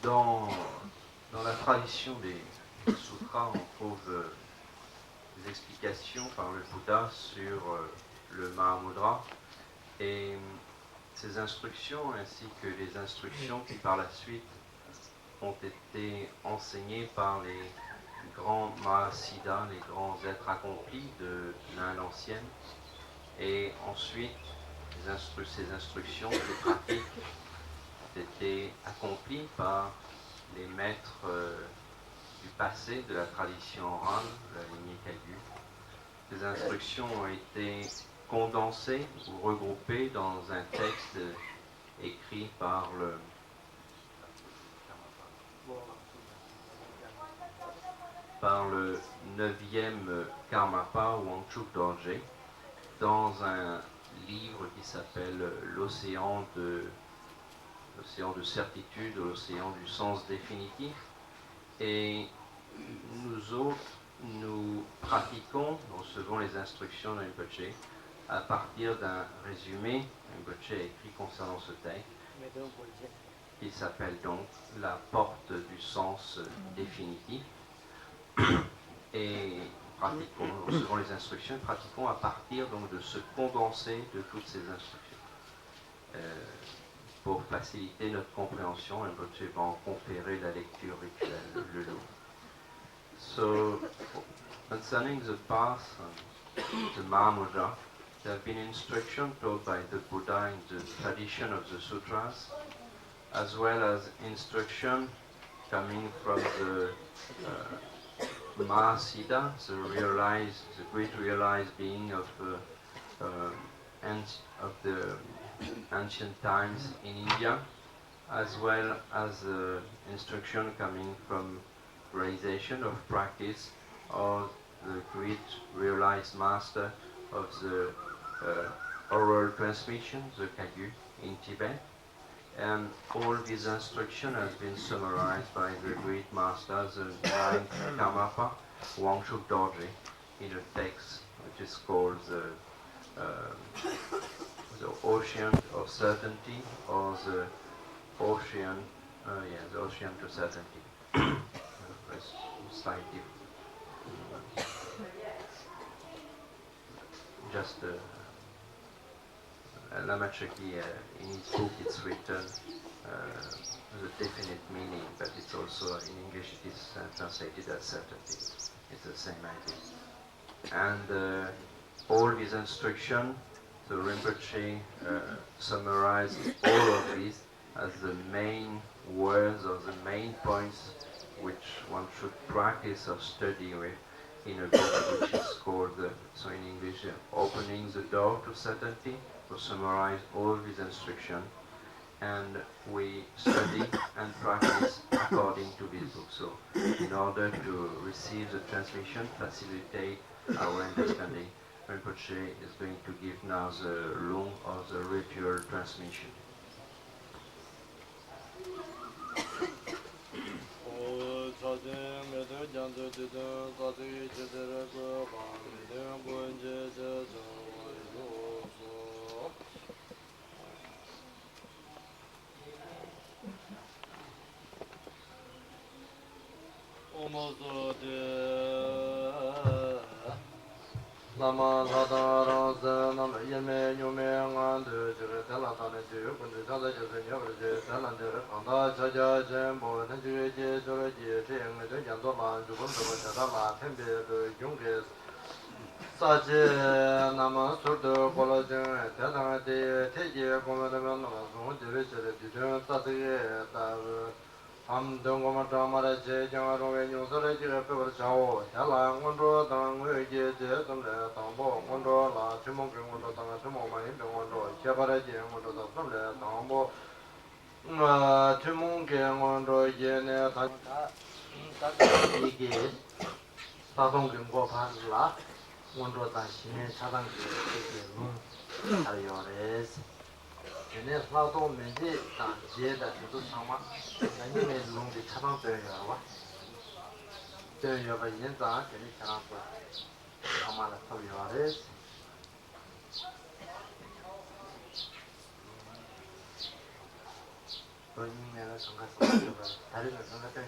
Dans la tradition des sutras, on trouve des explications par le Bouddha sur le Mahamudra et ces instructions ainsi que les instructions qui par la suite ont été enseignées par les grands Mahasiddhas, les grands êtres accomplis de l'Inde ancienne, et ensuite ces instructions, ces pratiques ont été accomplies par les maîtres du passé de la tradition orale, la lignée Kagyü. Ces instructions ont été condensées ou regroupées dans un texte écrit par le 9e Karmapa ou Wangchuk Dorje dans un livre qui s'appelle l'océan de certitude, l'océan du sens définitif. Et nous autres, nous pratiquons, nous recevons les instructions de Rinpoche à partir d'un résumé. Rinpoche a écrit concernant ce texte, qui s'appelle donc la porte du sens définitif. Et pratiquons, nous recevons les instructions et pratiquons à partir donc de ce condensé de toutes ces instructions. Pour faciliter notre compréhension, Rinpoche va en conférer la lecture rituelle le long. So, concerning the path to Mahamudra, there have been instructions told by the Buddha in the tradition of the sutras, as well as instruction coming from the Mahasiddha, the great realized being of the ancient times in India, as well as instruction coming from realization of practice of the great realized master of the oral transmission, the Kagyü, in Tibet. And all this instruction has been summarized by the great master, the 9th Karmapa, Wangchuk Dorje, in a text which is called the Ocean of Certainty, or the Ocean to Certainty. Slightly, just Lama Chökyi, in his book, it's written the definite meaning, but it's also in English it is translated as certainty. It's the same idea. And all these instructions, the Rinpoche summarized all of these as the main words or the main points which one should practice or study with in a book which is called, so in English, Opening the Door to Certainty, to summarize all these instructions. And we study and practice according to this book. So in order to receive the transmission, facilitate our understanding, Rinpoche is going to give now the long or the ritual transmission. Lama Lada Rasa Nam Yeme Yume Ngandu Jure Telatane Ju Kundi Tala Jese Nyavrje Telandere Kanda Chaja Jembo Nenjue Je Jure Je Teng Je Yando La Jubun Dabo Chata La Tembe De Yunges Saje Nama Surdo Kola Jeng Telang De Teje Kome De Men Nama Sung Jire Jire Dijun Tatige Tav Am Dongoma Dhamara Je Jangaro Venyu Sore Jire Pevar Chao Yala Ngondo Tang Je Je Tumle Tambo Ngondo La Chimong Ngondo Tang Chimong Mani Ngondo Kyabare Je Ngondo Tumle Tambo Chimong Ngondo Je Ne Tata Ige Tatong Ngo Pala Ngondo Tang Shine Chadang Je Lung Ayores 얘네 사도 문제 다 제다 저도 상마 아니면 롱디 차방 되어야 와 되어야 봐 이제 다 괜히 차방 봐 아마라 터요레 본인의 생각을 다른 생각을 잘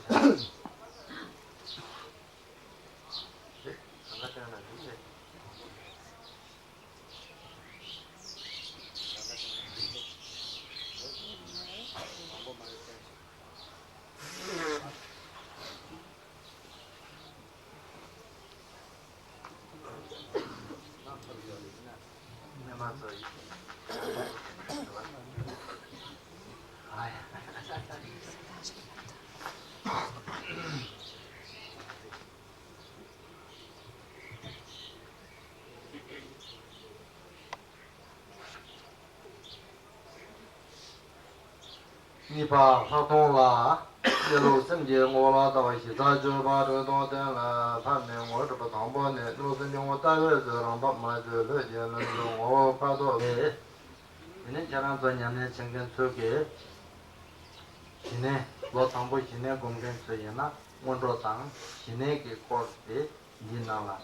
생각을 안 해. 니파 사통라 예로 심제 모라 다와시 자주 바르 도데라 판네 모르 바당보네 노선용 다외저랑 밥마저 제는 오 파도 얘는 자랑 전년에 정견 속에 지네 로당보 지네 공견 소에나 원로당 지네게 코르데 니나라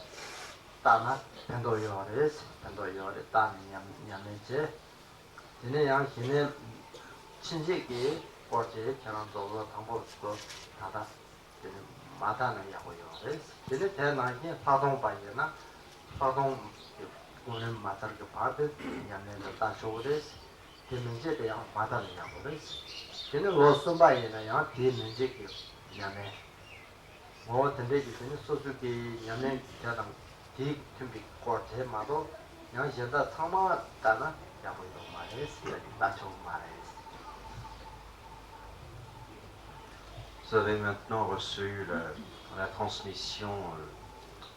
따나 펜도요레스 펜도요레 따는 냠냠네제 지네 양 지네 친식이 어제 결혼도 방법도 다다 마다는 야고요. 근데 대나게 파동 바이나 파동 오늘 마다를 받을 양내도 다 좋으래. 대문제 대양 마다는 야고래. 근데 로스 바이나 양 대문제기 양내 뭐 근데 이제는 소수기 양내 자당 디 준비 거제 마도 양 현다 참아 따나 야고요 말했어요. 다 좋은 말이에요. Vous avez maintenant reçu la transmission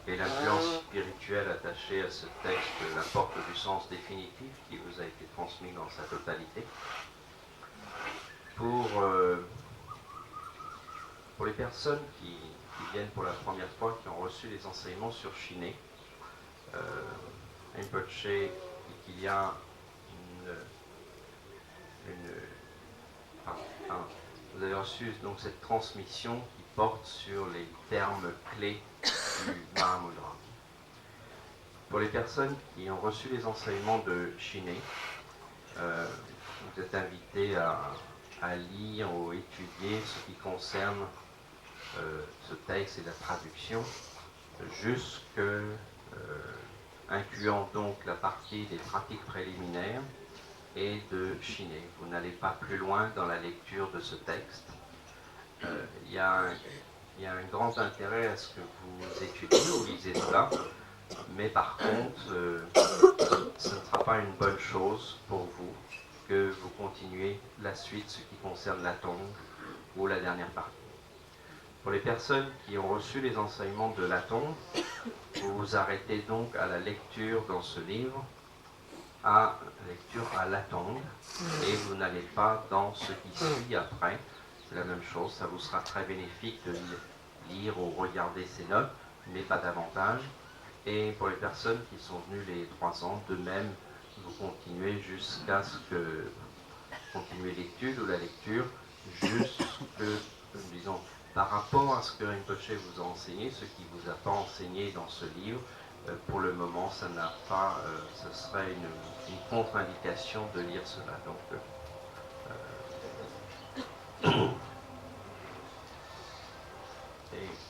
et l'influence spirituelle attachée à ce texte, la porte du sens définitif, qui vous a été transmis dans sa totalité. Pour les personnes qui viennent pour la première fois, qui ont reçu les enseignements sur Shiné, Rinpoche dit qu'il y a vous avez reçu donc cette transmission qui porte sur les termes clés du Mahamudra. Pour les personnes qui ont reçu les enseignements de Shiné, vous êtes invités à lire ou étudier ce qui concerne ce texte et la traduction, incluant donc la partie des pratiques préliminaires et de Shiné. Vous n'allez pas plus loin dans la lecture de ce texte. Il y a un grand intérêt à ce que vous étudiez ou lisez cela, mais par contre, ce ne sera pas une bonne chose pour vous que vous continuez la suite, ce qui concerne la tombe ou la dernière partie. Pour les personnes qui ont reçu les enseignements de la tombe, vous vous arrêtez donc à la lecture dans ce livre, à lecture à la tombe, et vous n'allez pas dans ce qui suit après. C'est la même chose, ça vous sera très bénéfique de lire ou regarder ces notes, mais pas davantage. Et pour les personnes qui sont venues les 3 ans, de même, vous continuez jusqu'à ce que continuez l'étude ou la lecture, jusque, disons, par rapport à ce que Rinpoche vous a enseigné, ce qui vous a pas enseigné dans ce livre, pour le moment, ça n'a pas, ce serait une contre-indication de lire cela. Donc,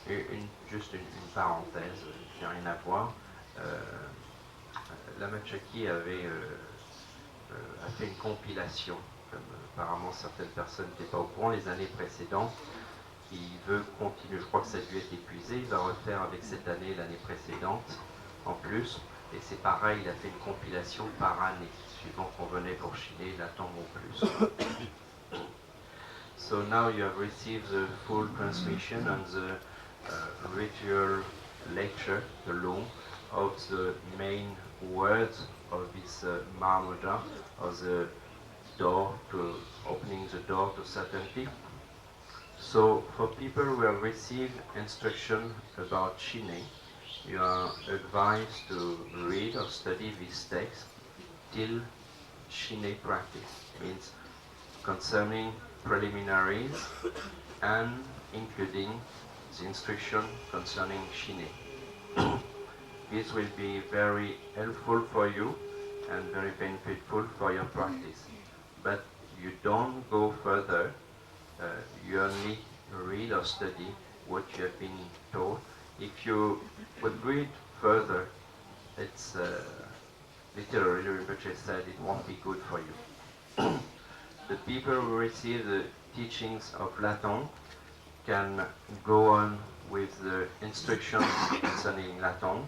et juste une parenthèse, j'ai rien à voir. Lama Chökyi a fait une compilation, comme apparemment certaines personnes n'étaient pas au courant les années précédentes. Il veut continuer, je crois que ça a dû être épuisé, il va refaire avec cette année l'année précédente en plus, et c'est pareil, il a fait une compilation par année, suivant qu'on venait pour chiner, il attend au plus. So now you have received the full transmission on the ritual lecture, the law, of the main words of this Mahamudra, of the door to opening the door to certainty. So for people who have received instruction about Shine, you are advised to read or study this text till Shine practice, means concerning preliminaries and including the instruction concerning Shine. This will be very helpful for you and very beneficial for your practice. But you don't go further, you only read or study what you have been taught. If you would read further, it's literally, Rinpoche said, it won't be good for you. The people who receive the teachings of Laton can go on with the instructions concerning Laton,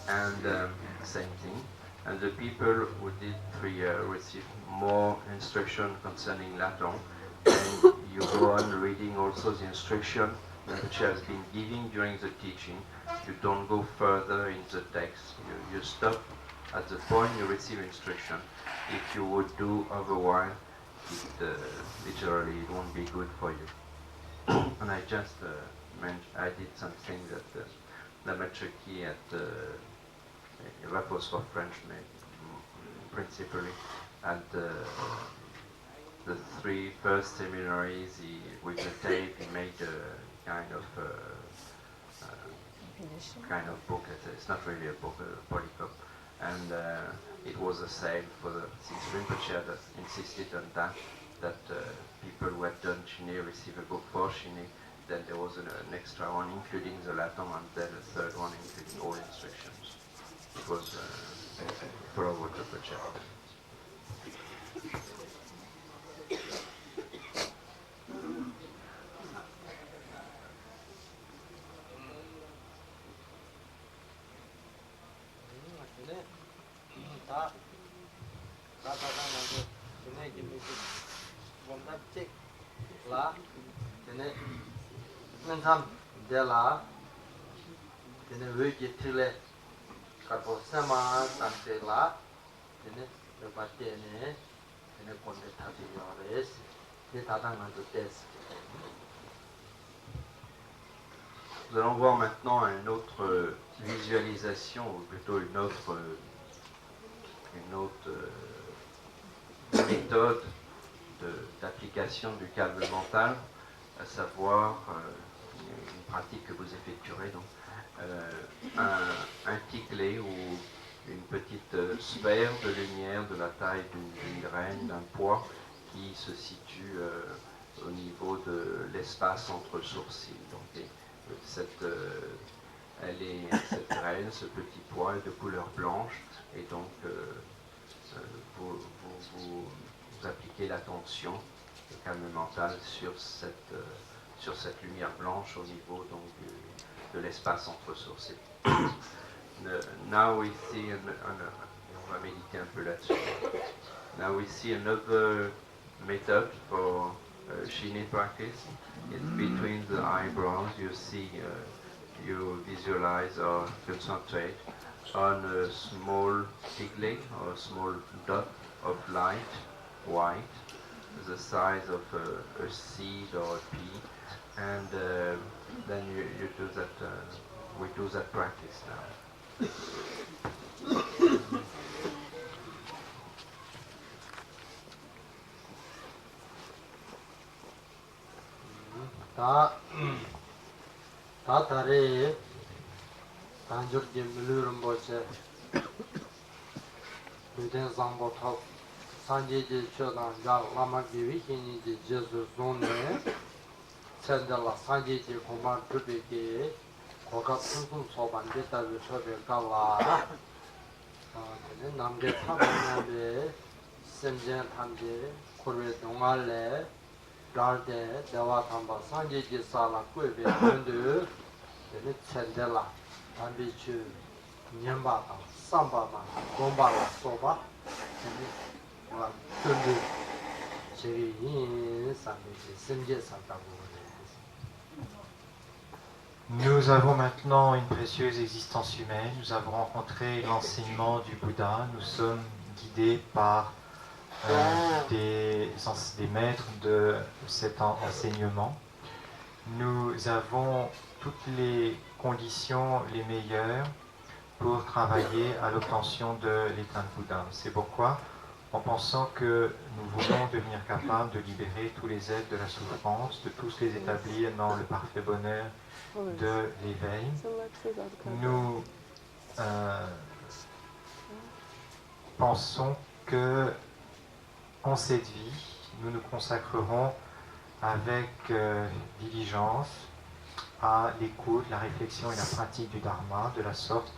and same thing. And the people who did 3 years receive more instruction concerning Laton, and you go on reading also the instruction which has been given during the teaching. You don't go further in the text. You stop at the point you receive instruction. If you would do otherwise, literally it won't be good for you. And I just I did something that Lama Chökyi at Rapos for French principally at the 3 first seminaries with the tape he made a kind of book. It's not really a book, a polycope, and it was the same for since Rinpoche had insisted on that people who had done Shine receive a book for Shine. Then there was an extra one including the Laton, and then a third one including all instructions. It was for what Rinpoche had done. Nous allons voir maintenant une autre visualisation, ou plutôt une autre méthode d'application du calme mental, à savoir une pratique que vous effectuerez, donc un petit clé ou une petite sphère de lumière de la taille d'une graine, d'un pois, qui se situe au niveau de l'espace entre sourcils. Donc, cette graine, ce petit pois est de couleur blanche, et donc vous appliquez l'attention, le calme mental sur cette lumière blanche au niveau donc de l'espace entre sourcils. Now we see, on va méditer un peu là-dessus. Now we see another method for Shine practice. It's between the eyebrows. You see, you visualize or concentrate on a small piglet or a small dot of light, white, the size of a seed or a pea, and then you do that. We do that practice now. Tare Tanjur de Kalu Rinpoche Yidam Shangpa Thok Sanje de Chodan Gal Lama Gewi Hini de Jesu Zone Chandala Sanje de Kumar Tubeke Kokap Sunsun Soban de Tabi Chobe Gala 남게 타보냐에 semjen tamje korwe dongale darde dewa tamba sanjeji sala kwebe ndu de chendela ambichu nyamba ta samba ma gomba la soba de wa tundu cheri sanjeji semje santa. Nous avons maintenant une précieuse existence humaine, nous avons rencontré l'enseignement du Bouddha, nous sommes guidés par des maîtres de cet enseignement. Nous avons toutes les conditions les meilleures pour travailler à l'obtention de l'état de Bouddha. C'est pourquoi, en pensant que nous voulons devenir capables de libérer tous les êtres de la souffrance, de tous les établir dans le parfait bonheur de l'éveil, nous pensons que en cette vie, nous nous consacrerons avec diligence à l'écoute, la réflexion et la pratique du Dharma. De la sorte,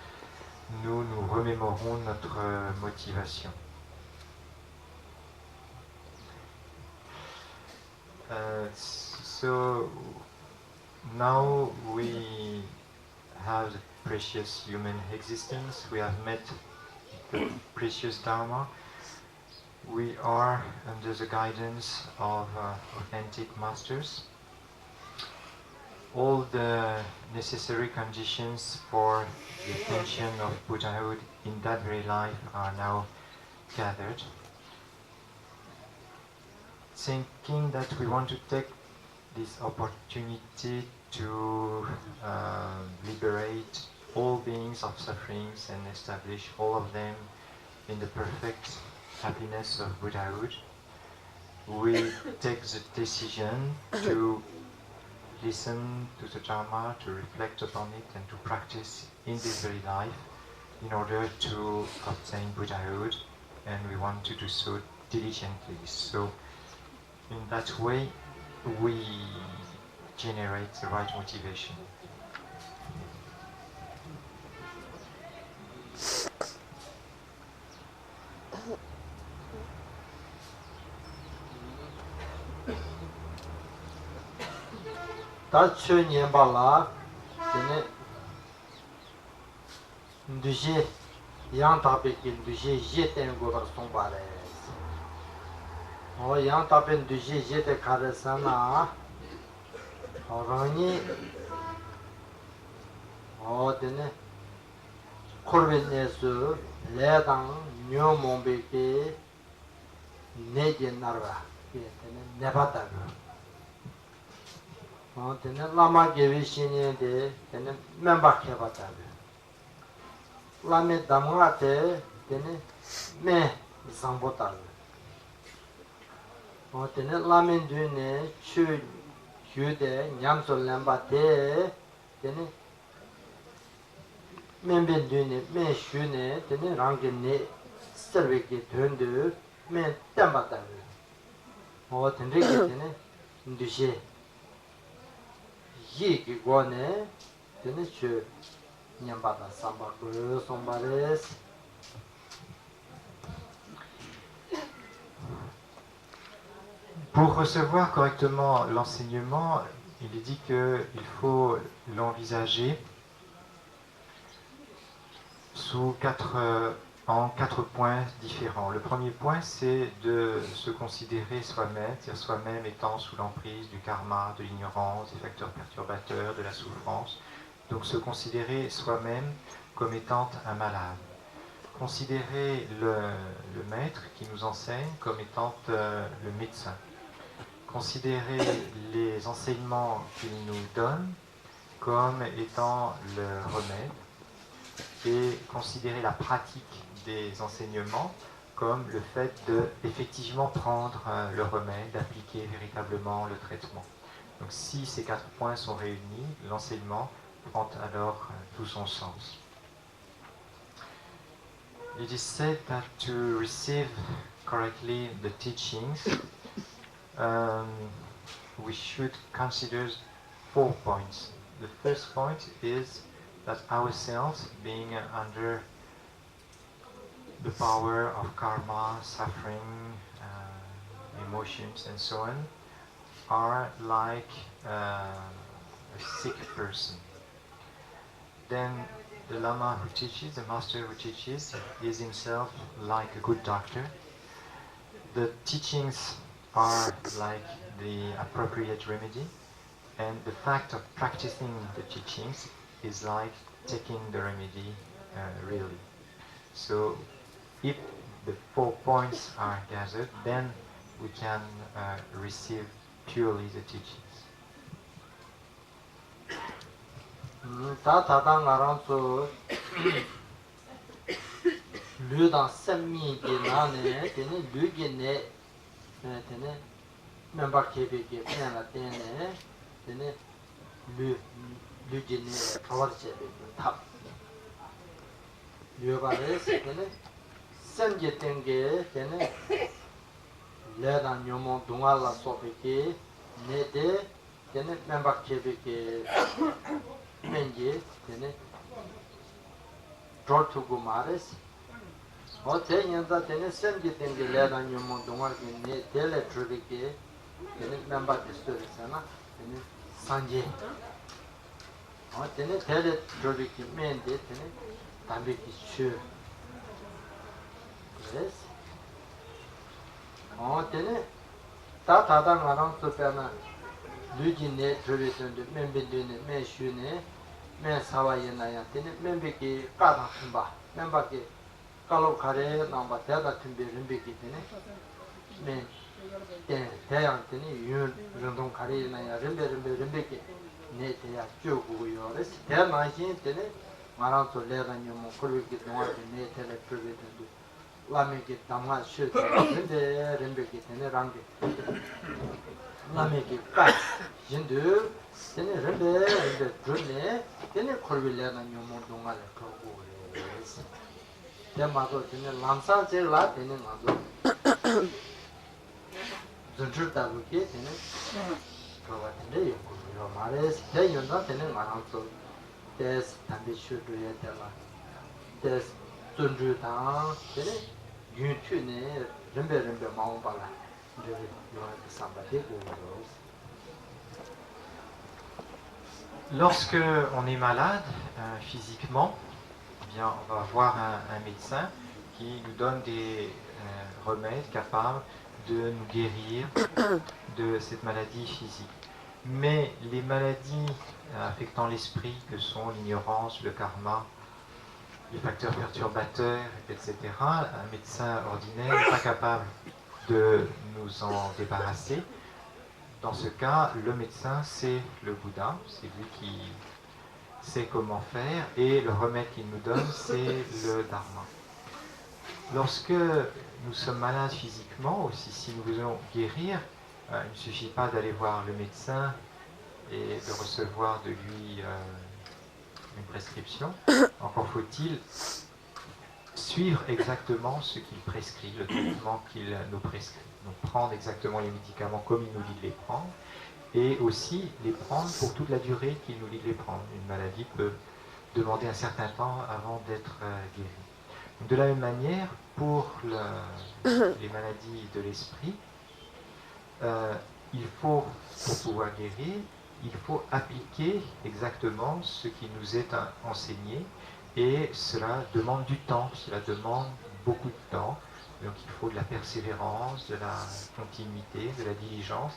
nous nous remémorons notre motivation. So now we have the precious human existence, we have met the precious Dharma. We are under the guidance of authentic masters. All the necessary conditions for the attention of Buddhahood in that very life are now gathered. Thinking that we want to take this opportunity to liberate all beings of sufferings and establish all of them in the perfect happiness of Buddhahood, we take the decision to listen to the Dharma, to reflect upon it, and to practice in this very life in order to obtain Buddhahood, and we want to do so diligently. So, in that way, we generate the right motivation. Dachu nyembala tene nduje yang tabe ki nduje jeten gobar sombare o yang tabe nduje jete karesana orani o tene korbenesu ledang nyomombe ke neje narwa tene nebata tene lama gevi shini de tene memba kheba tabe lame damga te tene me zambo tabe tene lame dune chu de nyamso lemba te tene membe dune me shune tene rangi ne serve ki döndu me temba tabe tene tene ndushe ki gone tene chu nyambata samba gros sombares. Pour recevoir correctement l'enseignement, il est dit qu'il faut l'envisager en quatre points différents. Le premier point, c'est de se considérer soi-même, c'est-à-dire soi-même étant sous l'emprise du karma, de l'ignorance, des facteurs perturbateurs, de la souffrance. Donc se considérer soi-même comme étant un malade. Considérer le maître qui nous enseigne comme étant le médecin. Considérer les enseignements qu'il nous donne comme étant le remède. Et considérer la pratique des enseignements comme le fait de effectivement prendre le remède, d'appliquer véritablement le traitement. Donc si ces quatre points sont réunis, l'enseignement prend alors tout son sens. It is said that to receive correctly the teachings, we should consider 4 points. The first point is that ourselves, being under the power of karma, suffering, emotions, and so on, are like a sick person. Then the Lama who teaches, the master who teaches, is himself like a good doctor. The teachings are like the appropriate remedy, and the fact of practicing the teachings is like taking the remedy really. So if the 4 points are gathered, then we can receive purely the teachings. 다다당 알아서 류다 셈미게 나네 되는 류게네 되는 멤버 케베게 그냥 되네 되는 류게네 파워체베 탑 류바레스 되는 셈게 된게 되는 레다 뇨모 동알라 소베게 네데 되는 멤버 케베게 mengi tene trotugu mares o te yanda tene semgi tenge leda nyomo dongar ke ne tele trubike tene member distori sana tene sanje o tene tele trubike mende tene tambiki shu yes o tene ta ngarang supena luji ne trubike membe dune me shu ne me sawayenaya tene membeki kada khimba membaki kalu kare namba tada timbe rimbeki tene me teyang tene yun rindong kare naya rimbeki ne teya chogu yores teya najin tene maranso lega nyomo kurviki dongaki ne tele trube tendu lameki damga shu rimbeki tene rangi lameki ka jindu tene rinbe drune tene korvilena nyomo dongale kogu es te mazo tene lamsa je la tene mazo zunjur tabu ke tene koga tene yo mares te yonda tene maranso tes tambi shudu ye tela tes zunjur tang tene yun chu ne rinbe maung pala yo samba te kogu. Lorsque on est malade physiquement, eh bien, on va voir un médecin qui nous donne des remèdes capables de nous guérir de cette maladie physique. Mais les maladies affectant l'esprit, que sont l'ignorance, le karma, les facteurs perturbateurs, etc., un médecin ordinaire n'est pas capable de nous en débarrasser. Dans ce cas, le médecin, c'est le Bouddha, c'est lui qui sait comment faire, et le remède qu'il nous donne, c'est le Dharma. Lorsque nous sommes malades physiquement, aussi si nous voulons guérir, il ne suffit pas d'aller voir le médecin et de recevoir de lui une prescription. Encore faut-il suivre exactement ce qu'il prescrit, le traitement qu'il nous prescrit. Donc prendre exactement les médicaments comme il nous dit de les prendre, et aussi les prendre pour toute la durée qu'il nous dit de les prendre. Une maladie peut demander un certain temps avant d'être guérie. Donc, de la même manière, pour les maladies de l'esprit, il faut, pour pouvoir guérir, il faut appliquer exactement ce qui nous est enseigné, et cela demande du temps, cela demande beaucoup de temps. Donc il faut de la persévérance, de la continuité, de la diligence.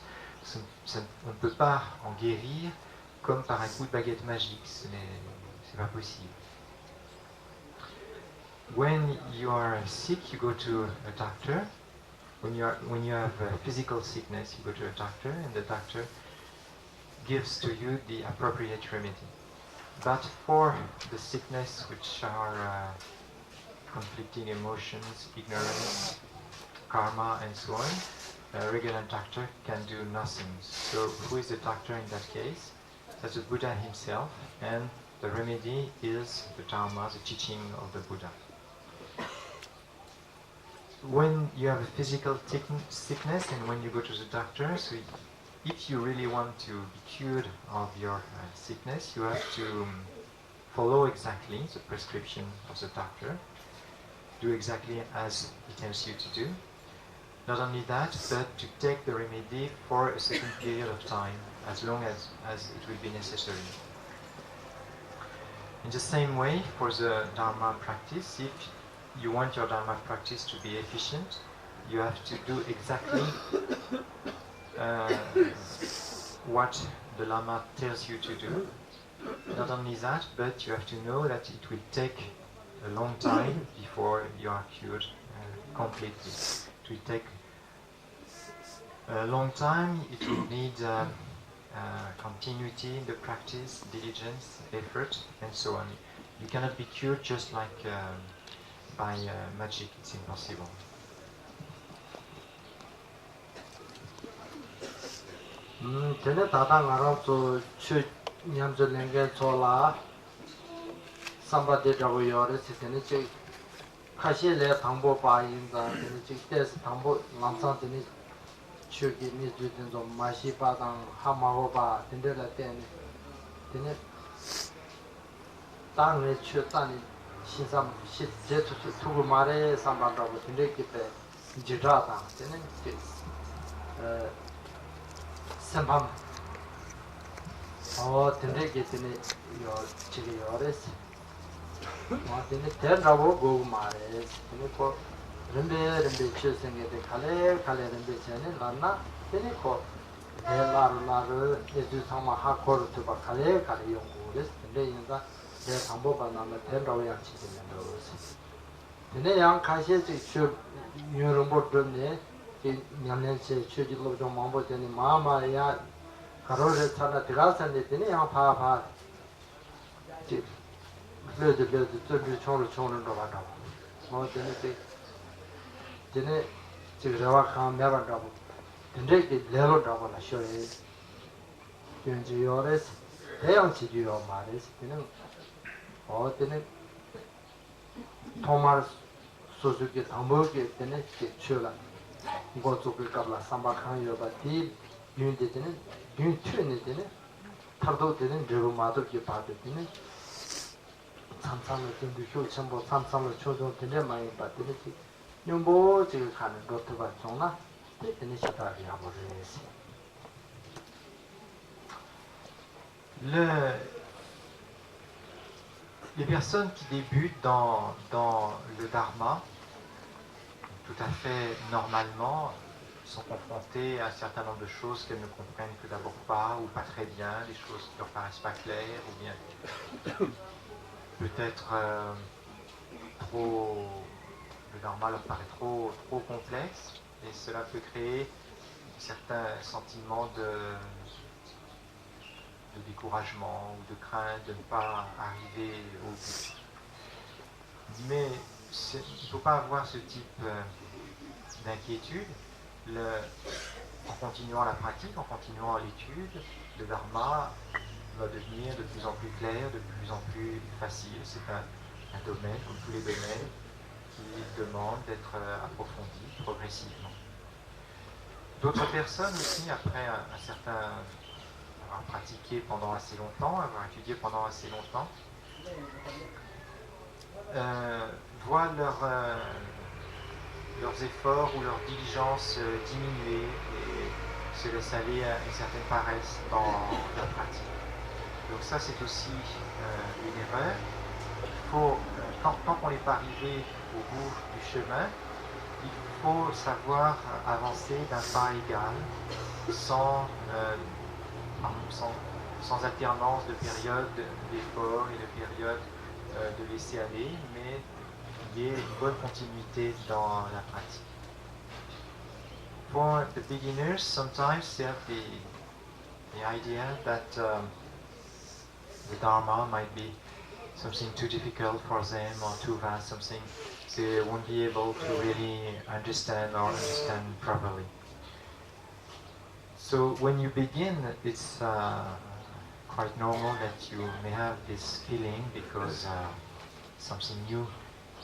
On ne peut pas en guérir comme par un coup de baguette magique, c'est pas possible. When you are sick, you go to a doctor. When you have a physical sickness, you go to a doctor, and the doctor gives to you the appropriate remedy. But for the sickness which are conflicting emotions, ignorance, karma, and so on, a regular doctor can do nothing. So who is the doctor in that case? That's the Buddha himself, and the remedy is the Dharma, the teaching of the Buddha. When you have a physical sickness and when you go to the doctor, so if you really want to be cured of your sickness, you have to follow exactly the prescription of the doctor. do exactly as he tells you to do. Not only that, but to take the remedy for a certain period of time, as long as it will be necessary. In the same way, for the Dharma practice, if you want your Dharma practice to be efficient, you have to do exactly what the Lama tells you to do. Not only that, but you have to know that it will take a long time before you are cured completely. It will take a long time, it will need continuity in the practice, diligence, effort, and so on. You cannot be cured just like by magic, it's impossible. Tene tata ngaram so chu nyamjo lenge chola samba de dawo yore si tene che kashi le tangbo pa yinza tene che tes tangbo lamsan tene chu ki ni ju den zo ma shi pa dang ha ma ho ba tene la tene tang ne chu tani shin sam shi je tu tu gu ma re samba dawo tene ki pe jira ta tene che Shangpa. Tende ke tene yo chigi yores. Tene ten rabo go mares. Tene ko rimbe chu senge de kale rimbe chene lana tene ko laru edu sama ha kor tu ba kale yongu res. Tende yinga de sambo ba nama ten rabo yang chigi yongu. Tene yang kashe chigi chu nyurumbo drone nyamnen che chuji lobjo mambo tene mama ya karore chana tigasan de tene yang pa ti le de chong ro ba da mo tene ti rawa kham ya ba da tende ke lero da ba la sho ye yonji yores deyang chi ji ro ma res tene tene Thomas Suzuki tambo ke tene ke chula 고속을 qabla 삼박한 여바 디 윤데는 윤트는 타도 되는 저마도 게 받으면 삼삼을 좀 두쇼 전부 삼삼을 초조 되는 많이 받으면 놈보 지금 가는 것도 봤잖아. 되는 시다리 아버지. Les personnes qui débutent dans le Dharma, tout à fait normalement, sont confrontées à un certain nombre de choses qu'elles ne comprennent que d'abord pas, ou pas très bien, des choses qui ne leur paraissent pas claires, ou bien peut-être le Dharma leur paraît trop complexe, et cela peut créer certains sentiments de découragement ou de crainte de ne pas arriver au but. Mais il ne faut pas avoir ce type d'inquiétude. En continuant la pratique, en continuant l'étude, le Dharma va devenir de plus en plus clair, de plus en plus facile. C'est un domaine, comme tous les domaines, qui demande d'être approfondi progressivement. D'autres personnes aussi, après avoir pratiqué pendant assez longtemps, avoir étudié pendant assez longtemps, voient leurs efforts ou leur diligence diminuer et se laissent aller à une certaine paresse dans la pratique. Donc ça, c'est aussi une erreur. Il faut, tant qu'on n'est pas arrivé au bout du chemin, il faut savoir avancer d'un pas égal, sans alternance de périodes d'effort et de périodes de laisser aller, mais qu'il y ait une bonne continuité dans la pratique. For the beginners, sometimes they have the idea that the Dharma might be something too difficult for them or too vast, something they won't be able to really understand properly. So when you begin, it's quite normal that you may have this feeling because something new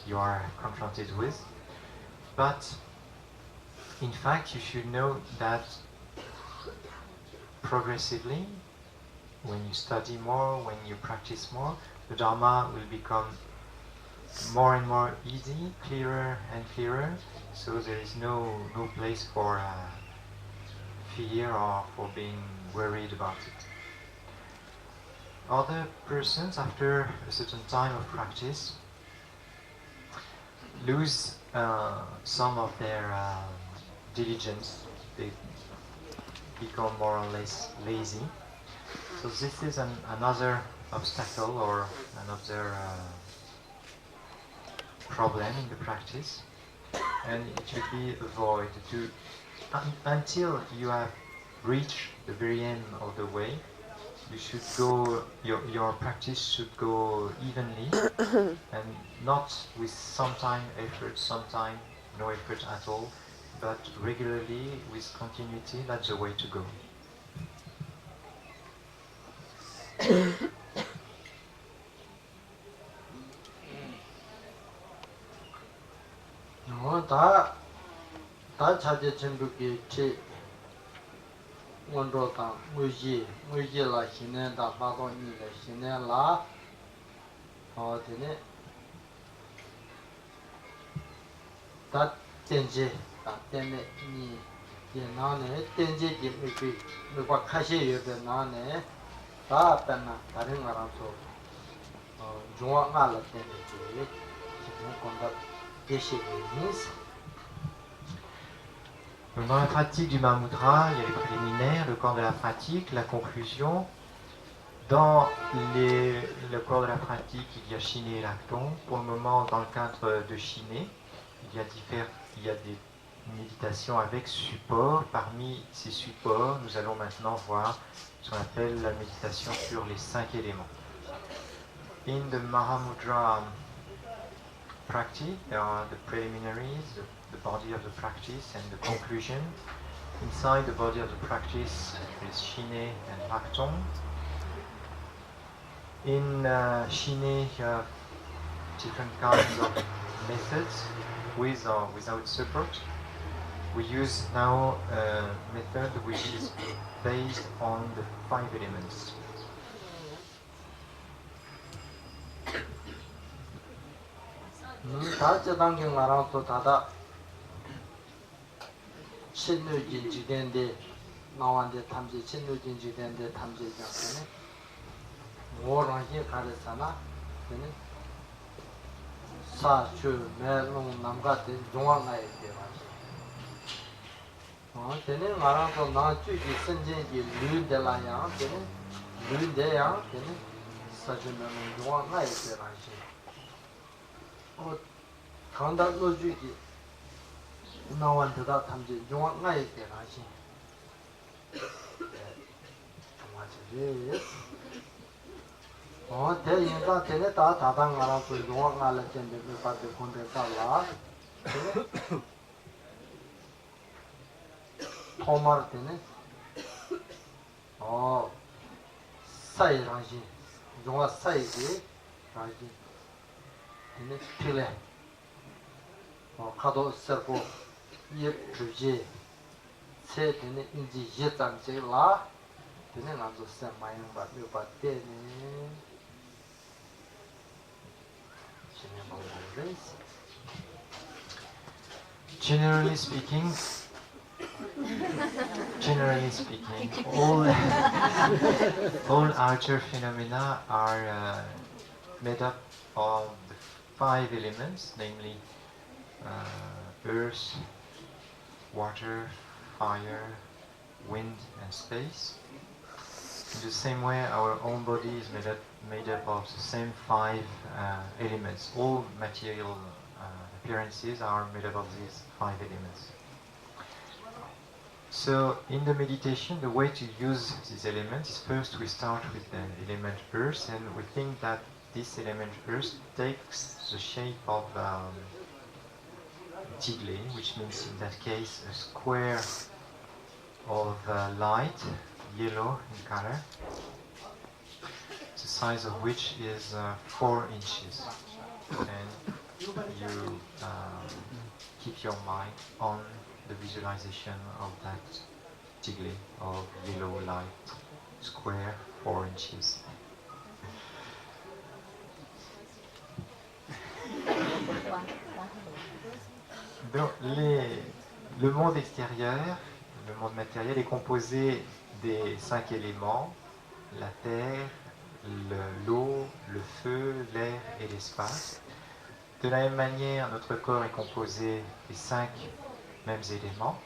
you are confronted with. But in fact, you should know that progressively, when you study more, when you practice more, the Dharma will become more and more easy, clearer and clearer, so there is no place for fear or for being worried about it. Other persons, after a certain time of practice, lose some of their diligence. They become more or less lazy. So this is another obstacle or another problem in the practice, and it should be avoided. Until you have reached the very end of the way, you should go. Your practice should go evenly, and not with sometime effort, sometime no effort at all, but regularly with continuity. That's the way to go. 다 차제 전부기 제 원로다 무지라 신내다 바고니래 신내라 어디네 다 땡제 다 때문에 니 예나네 땡제 김이 누가 카시 여be 나네 다 뺐나 다른 거라서 중앙 알아 때문에 지금 건다 대시니스. Donc dans la pratique du Mahamudra, il y a les préliminaires, le corps de la pratique, la conclusion. Dans le corps de la pratique, il y a Shiné et Lacton. Pour le moment, dans le cadre de Shiné, il y a des méditations avec support. Parmi ces supports, nous allons maintenant voir ce qu'on appelle la méditation sur les 5 éléments. In the Mahamudra practice, there are the preliminaries, the body of the practice, and the conclusion. Inside the body of the practice is Shiné and Lacton. In Shiné, you have different kinds of methods, with or without support. We use now a method which is based on the 5 elements. 다저 단계 말아서 다다 신유진 지된데 나wan데 탐지 신유진 지된데 탐지 작전에 뭐라지 가르잖아. 근데 사주 매롱 남가데 중앙나에 되라지. 근데 말아서 나 주기 선진기 류데라야. 근데 류데야. 근데 사주 매롱 중앙나에 되라지. 강다 로주기 나완드다 탐지 중앙나에 되라지. 정말 대인가 되네 다 다당 알아서 중앙나를 텐데 그 밖에 건데 달라. 토마르 되네. 사이라지. 중앙 사이지. 라지. 근데 필래 가도 쓰고 이 주제 세대는 인지 예장제라 되는 아주 세마인 받을 받대네 Generally speaking, all outer phenomena are made up of the 5 elements, namely earth, water, fire, wind, and space. In the same way, our own body is made up of the same 5 elements. All material appearances are made up of these 5 elements. So, in the meditation, the way to use these elements is first we start with the element earth, and we think that this element earth takes the shape of tigle, which means in that case a square of light, yellow in color, the size of which is 4 inches. And you keep your mind on the visualization of that tigle of yellow light, square 4 inches. Donc, le monde extérieur, le monde matériel est composé des 5 éléments, la terre, l'eau, le feu, l'air et l'espace. De la même manière, notre corps est composé des 5 mêmes éléments.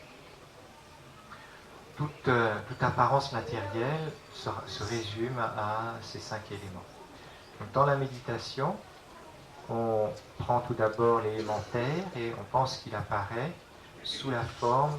Toute apparence matérielle se résume à ces 5 éléments. Donc, dans la méditation, on prend tout d'abord l'élément terre et on pense qu'il apparaît sous la forme